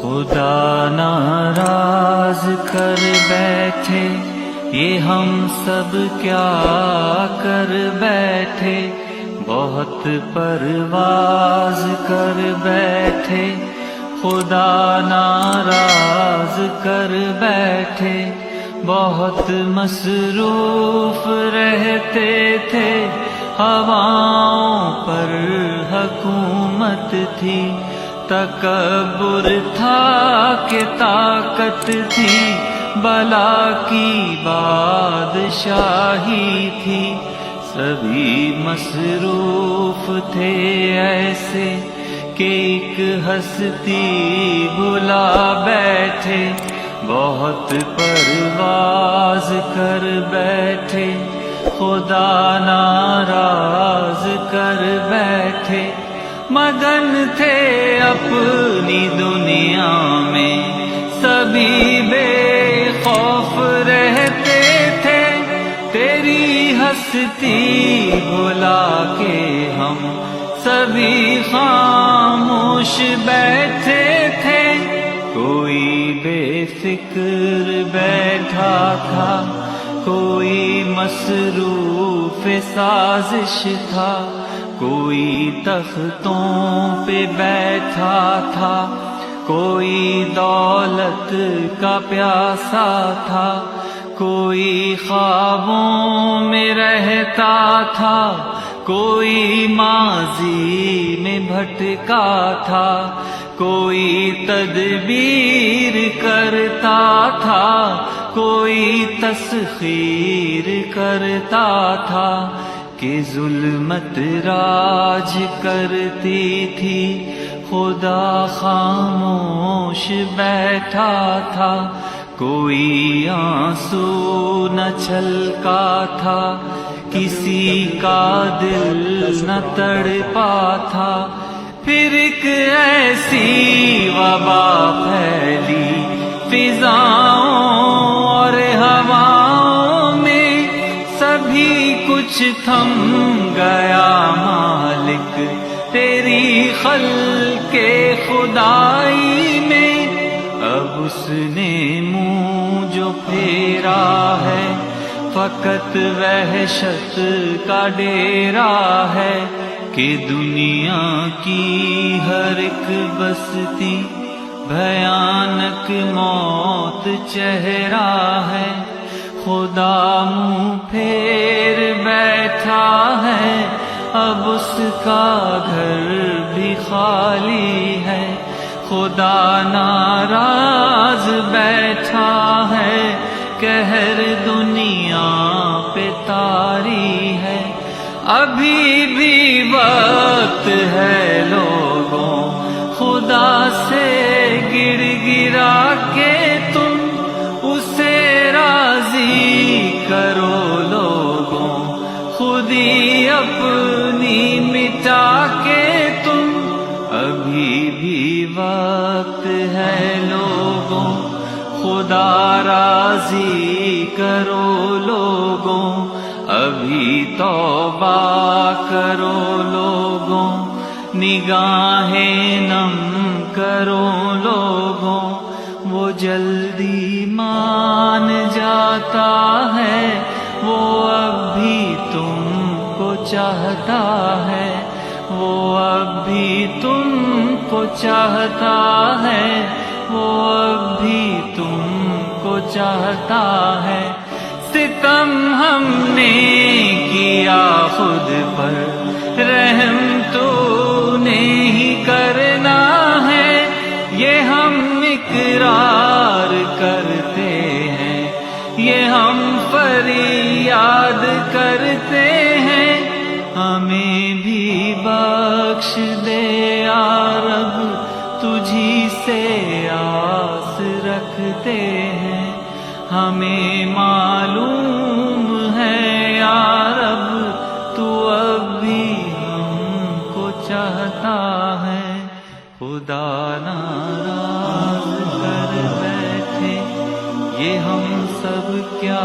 خدا ناراض کر بیٹھے، یہ ہم سب کیا کر بیٹھے، بہت پرواز کر بیٹھے، خدا ناراض کر بیٹھے، بہت مصروف رہتے تھے، ہواؤں پر حکومت تھی، تکبر تھا کہ طاقت تھی، بلا کی بادشاہی تھی، سبھی مصروف تھے ایسے کہ ایک ہستی بھلا بیٹھے، بہت پرواز کر بیٹھے، خدا ناراض کر بیٹھے، مگن تھے اپنی دنیا میں، سبھی بے خوف رہتے تھے، تیری ہستی بھلا کے ہم سبھی خاموش بیٹھے تھے، کوئی بے فکر بیٹھا تھا، کوئی مصروف سازش تھا، کوئی تختوں پہ بیٹھا تھا، کوئی دولت کا پیاسا تھا، کوئی خوابوں میں رہتا تھا، کوئی ماضی میں بھٹکا تھا، کوئی تدبیر کرتا تھا، کوئی تسخیر کرتا تھا، کہ ظلمت راج کرتی تھی، خدا خاموش بیٹھا تھا، کوئی آنسو نہ چھلکا تھا، کسی کا دل نہ تڑپا تھا، پھر ایک ایسی وبا پھیلی فضاؤں اور ہواؤں میں، سبھی کچھ تھم گیا مالک تیری خلق خدائی میں، اب اس نے منہ جو پھیرا ہے، فقط وحشت کا ڈیرا ہے، کہ دنیا کی ہر ایک بستی بھیانک موت چہرہ ہے، خدا منہ پھیر بیٹھا ہے، اب اس کا گھر بھی خالی ہے، خدا ناراض بیٹھا ہے، قہر دنیا پہ طاری ہے، ابھی بھی وقت ہے لوگوں، خدا سے گڑ گڑا کے تم اسے راضی کرو لوگوں، خود ہی اپنی مٹا کے تم، ابھی بھی وقت ہے لوگوں، خدا راضی کرو لوگوں، ابھی توبہ کرو لوگوں، نگاہیں نم کرو لوگوں، وہ جلدی مان جاتا ہے، وہ اب بھی تم کو چاہتا ہے، وہ اب بھی تم کو چاہتا ہے، وہ اب بھی تم کو چاہتا ہے، ستم ہم نے کیا خود پر، رحم تو نے ہی کرنا ہے، یہ ہم اقرار کرتے ہیں، یہ ہم فریاد کرتے ہیں، ہمیں بھی بخش دے یا رب، تجھی سے آس رکھتے ہیں، ہمیں معلوم ہے یا رب، تو اب بھی ہم کو چاہتا ہے، خدا ناراض کر بیٹھے، یہ ہم سب کیا